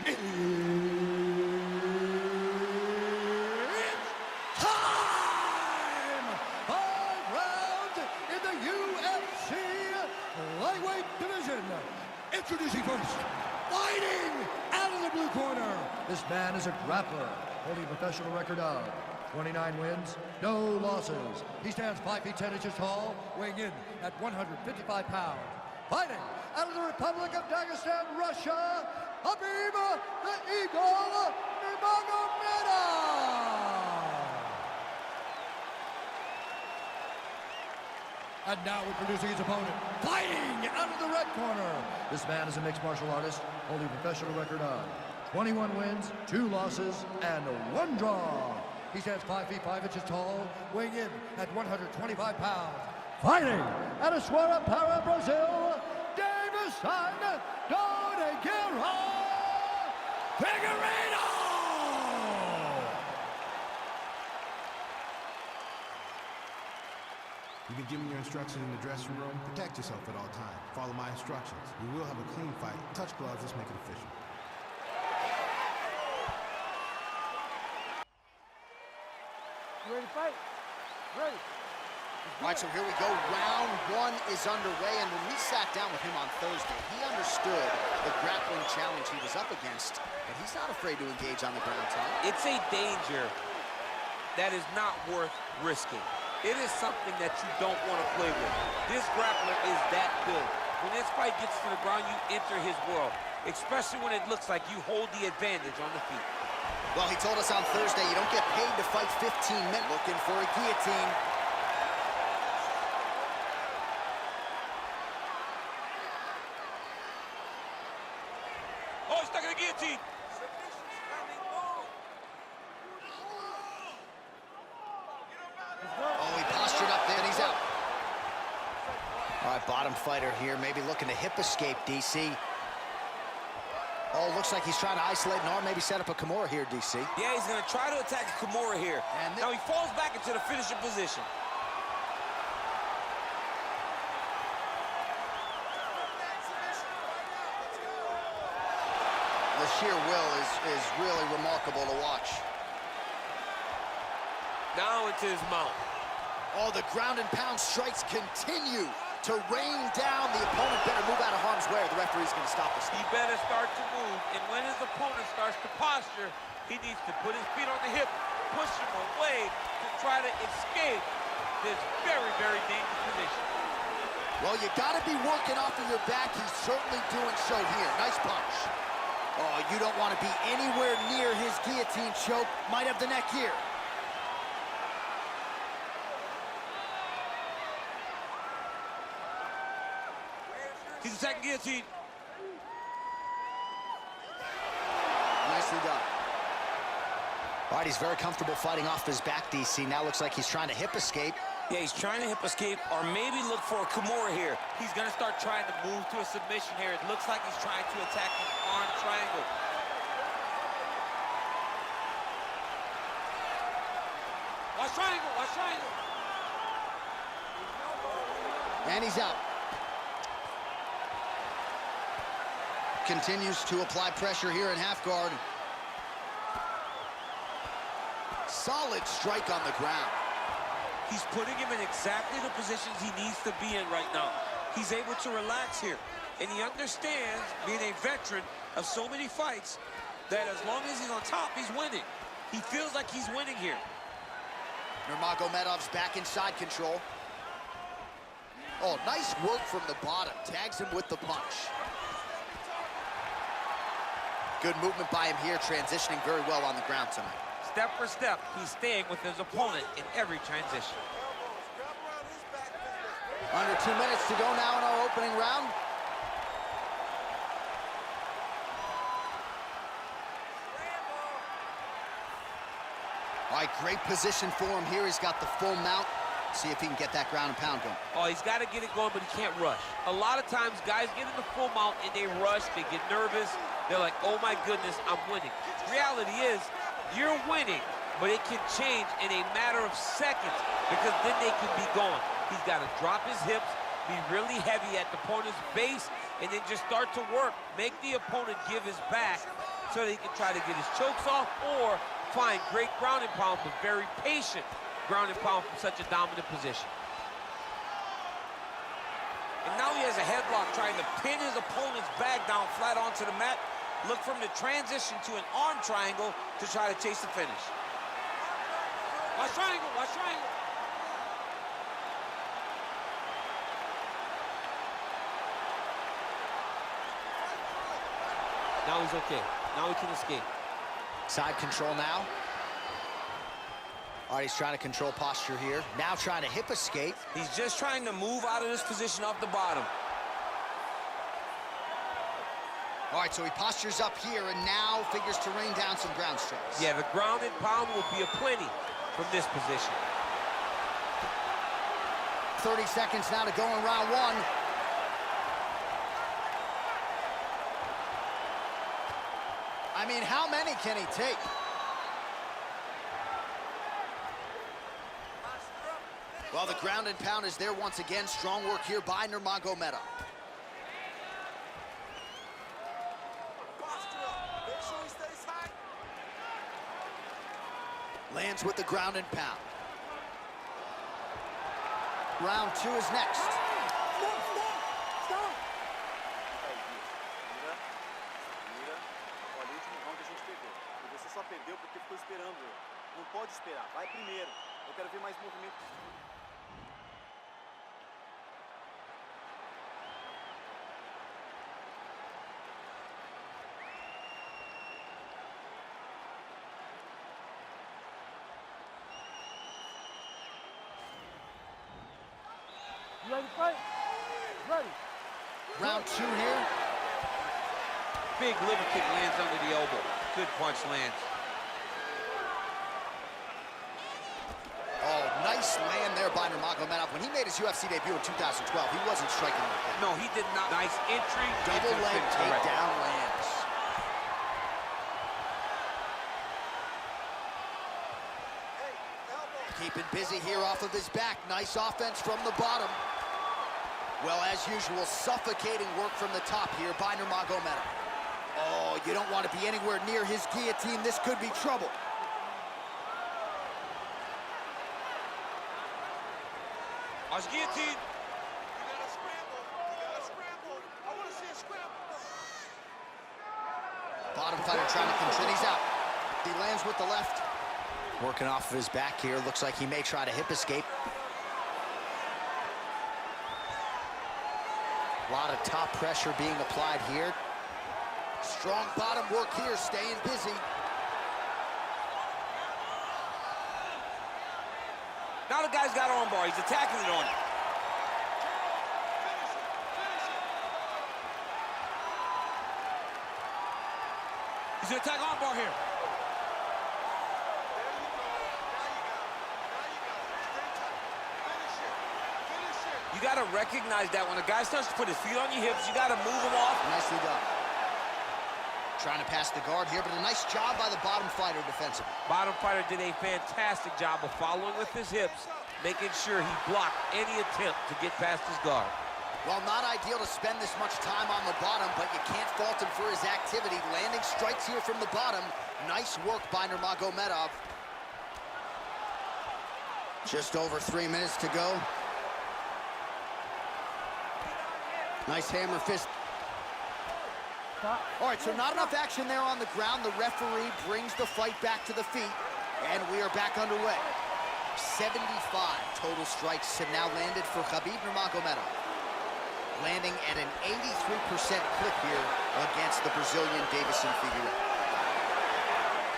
It's time! 5 rounds in the UFC lightweight division. Introducing first, fighting out of the blue corner. This man is a grappler, holding a professional record of 29 wins, no losses. He stands 5 feet 10 inches tall, weighing in at 155 pounds. Fighting out of the Republic of Dagestan, Russia, Khabib the Eagle Nurmagomedov. And now introducing his opponent, fighting out of the red corner. This man is a mixed martial artist, holding a professional record of 21 wins, 2 losses, and 1 draw. He stands 5 feet 5 inches tall, weighing in at 125 pounds. Fighting out of Para, Brazil, Deiveson Figueiredo. You've been given your instructions in the dressing room. Protect yourself at all times. Follow my instructions. We will have a clean fight. Touch gloves, let's make it official. You ready to fight? Ready. All right, so here we go. Round 1 is underway, and when we sat down with him on Thursday, he understood the grappling challenge he was up against, but he's not afraid to engage on the ground, Tom. It's a danger that is not worth risking. It is something that you don't want to play with. This grappler is that good. When this fight gets to the ground, you enter his world, especially when it looks like you hold the advantage on the feet. Well, he told us on Thursday you don't get paid to fight 15 minutes. Looking for a guillotine. Oh, he's stuck in the guillotine. Oh, he postured up there, and he's out. All right, bottom fighter here, maybe looking to hip escape, DC. Oh, looks like he's trying to isolate an arm, maybe set up a Kimura here, DC. Yeah, he's going to try to attack Kimura here. And now he falls back into the finishing position. The sheer will is really remarkable to watch. Now into his mount. Oh, the ground and pound strikes continue to rain down. The opponent better move out of harm's way, or the referee's going to stop this. He better start to move, and when his opponent starts to posture, he needs to put his feet on the hip, push him away to try to escape this very, very dangerous position. Well, you got to be working off of your back. He's certainly doing so here. Nice punch. Oh, you don't want to be anywhere near his guillotine choke. Might have the neck here. He's attacking guillotine. Nicely done. All right, he's very comfortable fighting off his back, DC. Now looks like he's trying to hip escape. Yeah, he's trying to hip escape or maybe look for a Kimura here. He's going to start trying to move to a submission here. It looks like he's trying to attack his arm triangle. Watch triangle, watch triangle. And he's out. Continues to apply pressure here in half guard. Solid strike on the ground. He's putting him in exactly the positions he needs to be in right now. He's able to relax here. And he understands, being a veteran of so many fights, that as long as he's on top, he's winning. He feels like he's winning here. Nurmagomedov's back in side control. Oh, nice work from the bottom. Tags him with the punch. Good movement by him here, transitioning very well on the ground tonight. Step for step, he's staying with his opponent in every transition. Under 2 minutes to go now in our opening round. All right, great position for him here. He's got the full mount. See if he can get that ground and pound going. Oh, he's got to get it going, but he can't rush. A lot of times, guys get in the full mount and they rush, they get nervous. They're like, oh my goodness, I'm winning. Reality is, you're winning, but it can change in a matter of seconds because then they can be gone. He's got to drop his hips, be really heavy at the opponent's base, and then just start to work. Make the opponent give his back to so that he can try to get his chokes off or find great ground and pound, but very patient ground and pound from such a dominant position. And now he has a headlock trying to pin his opponent's back down flat onto the mat. Look for him to transition to an arm triangle to try to chase the finish. Watch triangle, watch triangle. Now he's okay. Now he can escape. Side control now. All right, he's trying to control posture here. Now trying to hip escape. He's just trying to move out of this position off the bottom. All right, so he postures up here and now figures to rain down some ground strikes. Yeah, the ground and pound will be aplenty from this position. 30 seconds now to go in round one. I mean, how many can he take? Well, the ground and pound is there once again. Strong work here by Nurmagomedov. Lands with the ground and pound. Round two is next. Só perdeu porque ficou esperando. Não pode esperar. Vai primeiro. Eu quero ver mais movimento. You ready to fight? Ready. Round two here. Big liver kick lands under the elbow. Good punch lands. Oh, nice land there by Nurmagomedov. When he made his UFC debut in 2012, he wasn't striking like that. No, he did not. Nice entry. Double into the leg finish. Correct. takedown lands. Keeping busy here off of his back. Nice offense from the bottom. Well, as usual, suffocating work from the top here by Nurmagomedov. Oh, you don't want to be anywhere near his guillotine. This could be trouble. Watch guillotine. You gotta scramble. You gotta scramble. I want to see a scramble. Bottom fighter trying to control. He's out. He lands with the left. Working off of his back here. Looks like he may try to hip escape. A lot of top pressure being applied here. Strong bottom work here, staying busy. Now the guy's got armbar. He's attacking it on him. He's gonna attack armbar here. You gotta recognize that when a guy starts to put his feet on your hips, you gotta move him off. Nicely done. Trying to pass the guard here, but a nice job by the bottom fighter defensively. Bottom fighter did a fantastic job of following with his hips, making sure he blocked any attempt to get past his guard. Well, not ideal to spend this much time on the bottom, but you can't fault him for his activity. Landing strikes here from the bottom. Nice work by Nurmagomedov. Just over 3 minutes to go. Nice hammer fist. All right, so not enough action there on the ground. The referee brings the fight back to the feet, and we are back underway. 75 total strikes have now landed for Khabib Nurmagomedov, landing at an 83% clip here against the Brazilian Deiveson Figueiredo.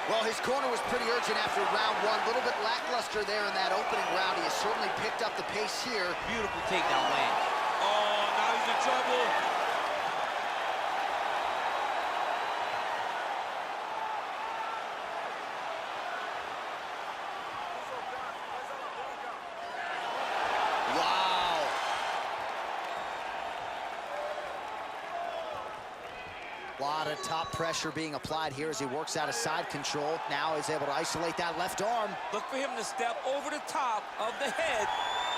Well, his corner was pretty urgent after round one. A little bit lackluster there in that opening round. He has certainly picked up the pace here. Beautiful takedown land. Oh, now he's in trouble. Wow. A lot of top pressure being applied here as he works out of side control. Now he's able to isolate that left arm. Look for him to step over the top of the head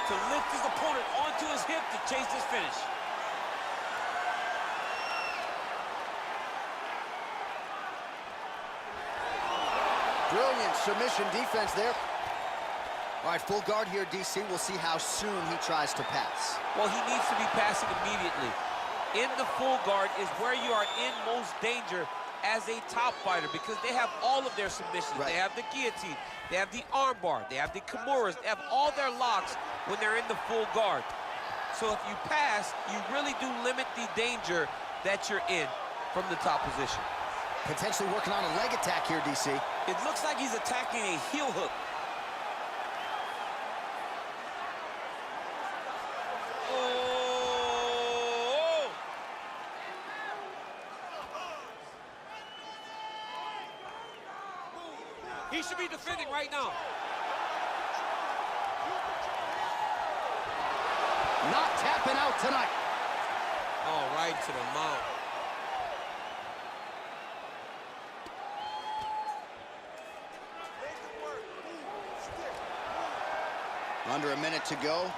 to lift his opponent onto his hip to chase this finish. Brilliant submission defense there. All right, full guard here, DC. We'll see how soon he tries to pass. Well, he needs to be passing immediately. In the full guard is where you are in most danger as a top fighter because they have all of their submissions. Right. They have the guillotine, they have the armbar, they have the kimuras, they have all their locks when they're in the full guard. So if you pass, you really do limit the danger that you're in from the top position. Potentially working on a leg attack here, DC. It looks like he's attacking a heel hook. He should be defending right now. Not tapping out tonight. Oh, right to the mount. Under a minute to go.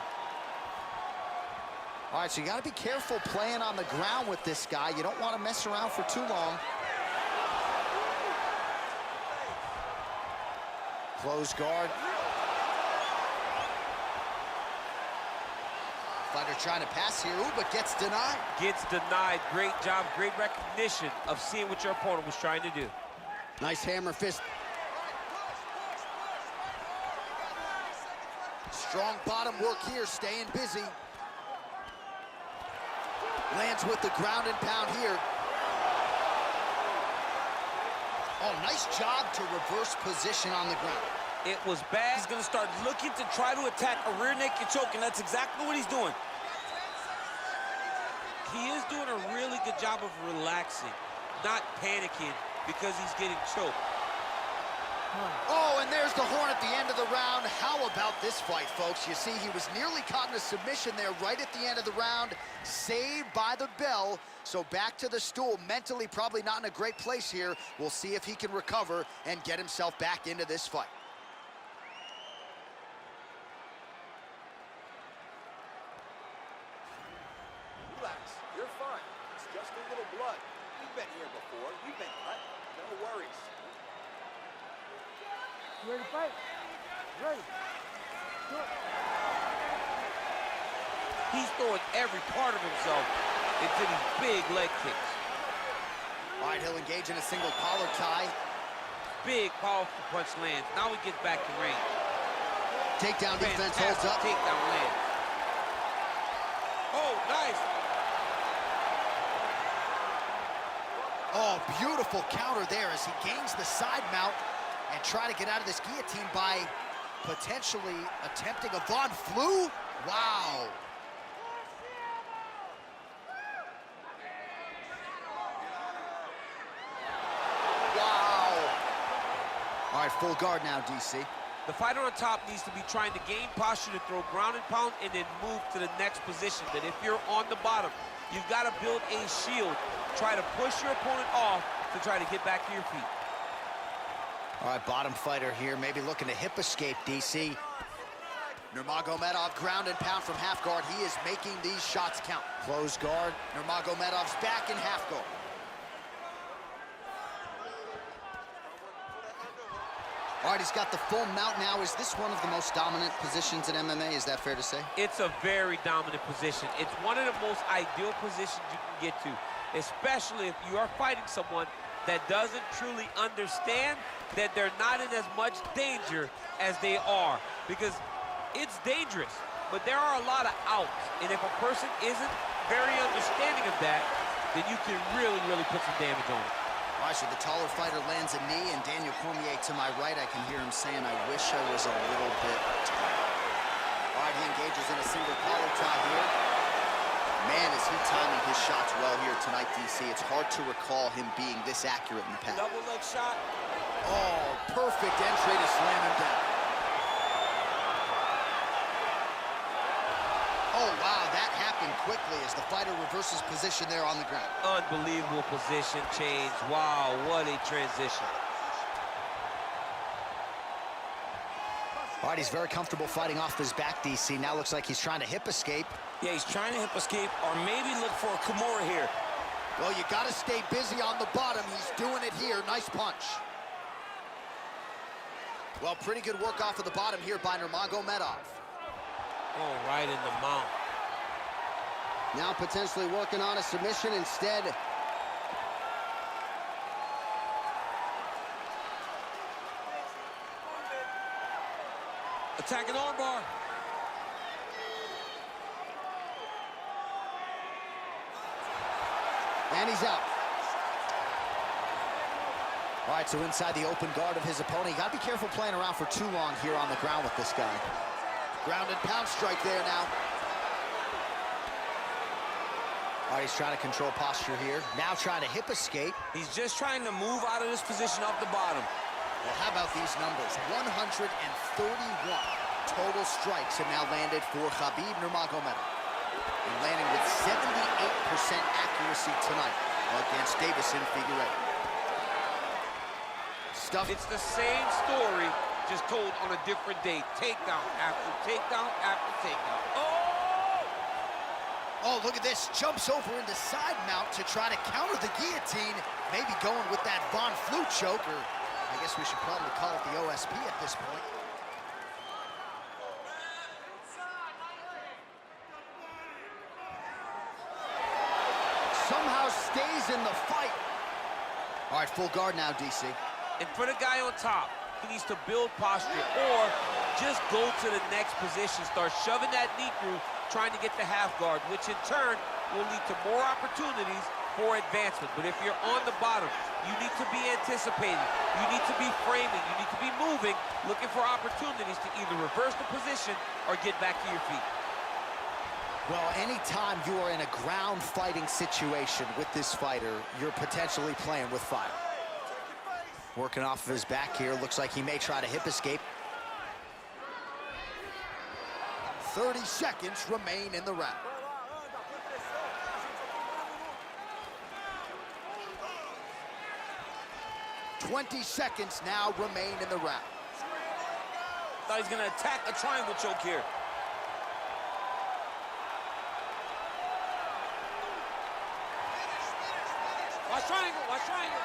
All right, so you got to be careful playing on the ground with this guy. You don't want to mess around for too long. Close guard. Fighter trying to pass here, but gets denied. Gets denied. Great job, great recognition of seeing what your opponent was trying to do. Nice hammer fist. Strong bottom work here, staying busy. Lands with the ground and pound here. Oh, nice job to reverse position on the ground. It was bad. He's gonna start looking to try to attack a rear naked choke, and that's exactly what he's doing. He is doing a really good job of relaxing, not panicking because he's getting choked. Oh, and there's the horn at the end of the round. How about this fight, folks? You see, he was nearly caught in a submission there right at the end of the round. Saved by the bell. So back to the stool. Mentally probably not in a great place here. We'll see if he can recover and get himself back into this fight. Relax, you're fine. It's just a little blood. You've been here before. You've been cut. No worries. You ready to fight? Ready. Do it. He's throwing every part of himself into these big leg kicks. All right, he'll engage in a single collar tie. Big, powerful punch lands. Now he gets back to range. Takedown defense holds Fantastic up. takedown lands. Oh, nice. Oh, beautiful counter there as he gains the side mount and try to get out of this guillotine by potentially attempting a Von Flue. Wow. Wow. All right, full guard now, DC. The fighter on top needs to be trying to gain posture to throw ground and pound and then move to the next position. But if you're on the bottom, you've got to build a shield. Try to push your opponent off to try to get back to your feet. All right, bottom fighter here, maybe looking to hip escape, DC. Nurmagomedov ground and pound from half guard. He is making these shots count. Close guard. Nurmagomedov's back in half guard. All right, he's got the full mount now. Is this one of the most dominant positions in MMA? Is that fair to say? It's a very dominant position. It's one of the most ideal positions you can get to, especially if you are fighting someone that doesn't truly understand that they're not in as much danger as they are, because it's dangerous, but there are a lot of outs, and if a person isn't very understanding of that, then you can really, really put some damage on it. All right, so the taller fighter lands a knee, and Daniel Cormier to my right, I can hear him saying, I wish I was a little bit taller. All right, he engages in a single collar tie here. Man, is he timing his shots well here tonight, DC. It's hard to recall him being this accurate in the past. Double leg shot. Oh, perfect entry to slam him down. Oh, wow, that happened quickly as the fighter reverses position there on the ground. Unbelievable position change. Wow, what a transition. All right, he's very comfortable fighting off his back, DC. Now looks like he's trying to hip escape. Yeah, he's trying to hip escape or maybe look for a Kimura here. Well, you got to stay busy on the bottom. He's doing it here. Nice punch. Well, pretty good work off of the bottom here by Nurmagomedov. Oh, right in the mount. Now potentially working on a submission instead. Attacking armbar. And he's out. All right, so inside the open guard of his opponent. You got to be careful playing around for too long here on the ground with this guy. Ground and pound strike there now. All right, he's trying to control posture here. Now trying to hip escape. He's just trying to move out of this position off the bottom. Well, how about these numbers? 131 total strikes have now landed for Khabib Nurmagomedov. And landing with 78% accuracy tonight against Deiveson Figueiredo. It's the same story, just told on a different day. Takedown after takedown after takedown. Oh! Oh, look at this. Jumps over into side mount to try to counter the guillotine. Maybe going with that Von Flue choke, or I guess we should probably call it the OSP at this point. Somehow stays in the fight. All right, full guard now, DC. And for the guy on top, he needs to build posture or just go to the next position, start shoving that knee through, trying to get the half guard, which in turn will lead to more opportunities for advancement. But if you're on the bottom, you need to be anticipating, you need to be framing, you need to be moving, looking for opportunities to either reverse the position or get back to your feet. Well, anytime you are in a ground fighting situation with this fighter, you're potentially playing with fire. Working off of his back here. Looks like he may try to hip escape. 30 seconds remain in the round. "20 seconds now remain in the round. Thought he's gonna attack a triangle choke here. Watch triangle, watch triangle.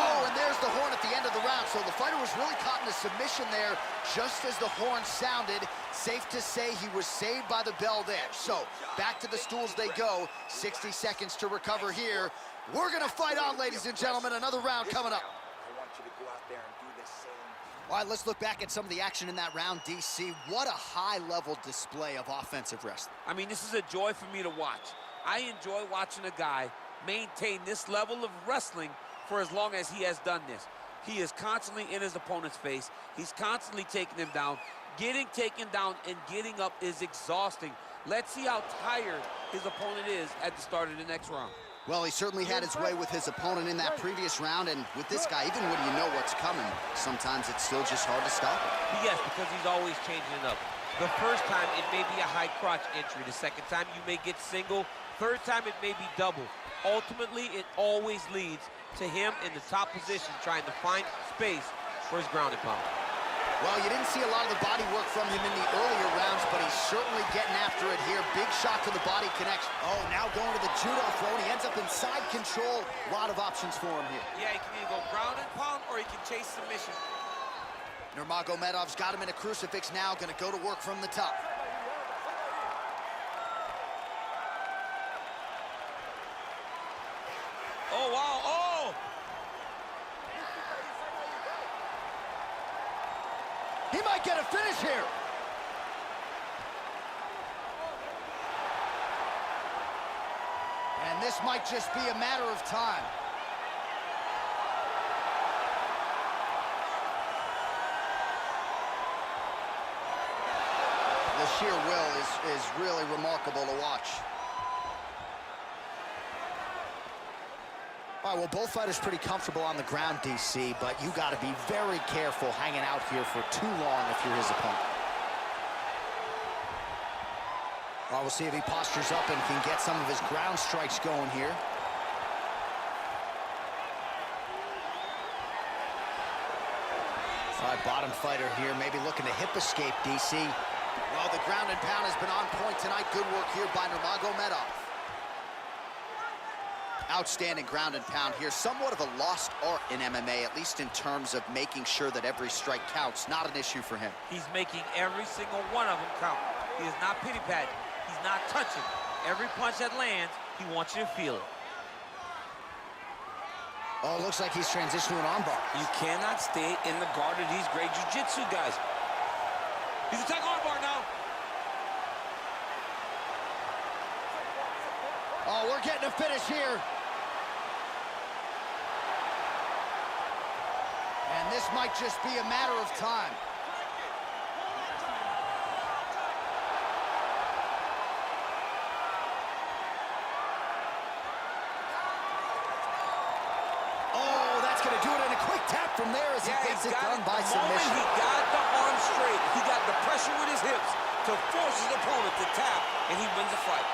Oh, and there's the horn at the end of the round. So the fighter was really caught in a submission there just as the horn sounded. Safe to say he was saved by the bell there. So back to the stools they go. 60 seconds to recover here. We're going to fight on, ladies and gentlemen. Another round coming up. I want you to go out there and do the same. All right, let's look back at some of the action in that round, DC. What a high-level display of offensive wrestling. I mean, this is a joy for me to watch. I enjoy watching a guy maintain this level of wrestling for as long as he has done this. He is constantly in his opponent's face. He's constantly taking him down. Getting taken down and getting up is exhausting. Let's see how tired his opponent is at the start of the next round. Well, he certainly had his way with his opponent in that previous round, and with this guy, even when you know what's coming, sometimes it's still just hard to stop him. Yes, because he's always changing it up. The first time, it may be a high crotch entry. The second time, you may get single. Third time, it may be double. Ultimately, it always leads to him in the top position, trying to find space for his ground and pound. Well, you didn't see a lot of the body work from him in the earlier rounds, but he's certainly getting after it here. Big shot to the body connects. Oh, now going to the judo throw, and he ends up in side control. A lot of options for him here. Yeah, he can either go ground and pound, or he can chase submission. Nurmagomedov's got him in a crucifix now, going to go to work from the top. Oh, wow, oh! He might get a finish here. And this might just be a matter of time. The sheer will is really remarkable to watch. All right, well, both fighters pretty comfortable on the ground, DC, but you got to be very careful hanging out here for too long if you're his opponent. Well, we'll see if he postures up and can get some of his ground strikes going here. All right, bottom fighter here, maybe looking to hip escape, DC. Well, the ground and pound has been on point tonight. Good work here by Nurmagomedov. Outstanding ground and pound here. Somewhat of a lost art in MMA, at least in terms of making sure that every strike counts. Not an issue for him. He's making every single one of them count. He is not pity-patting. He's not touching. Every punch that lands, he wants you to feel it. Oh, looks like he's transitioned to an armbar. You cannot stay in the guard of these great jiu-jitsu guys. He's attacking armbar now. Oh, we're getting a finish here. And this might just be a matter of time. Oh, that's going to do it in a quick tap from there as he gets it done by submission. He got the arm straight. He got the pressure with his hips to force his opponent to tap, and he wins the fight.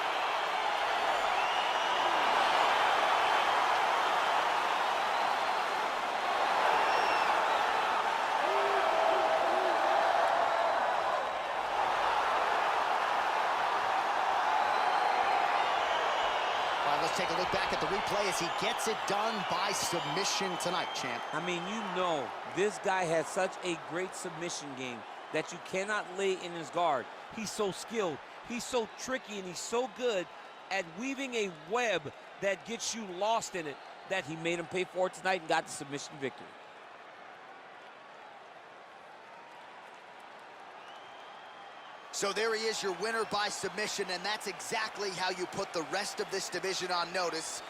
Let's take a look back at the replay as he gets it done by submission tonight, champ. I mean, you know, this guy has such a great submission game that you cannot lay in his guard. He's so skilled, he's so tricky, and he's so good at weaving a web that gets you lost in it that he made him pay for it tonight and got the submission victory. So there he is, your winner by submission, and that's exactly how you put the rest of this division on notice.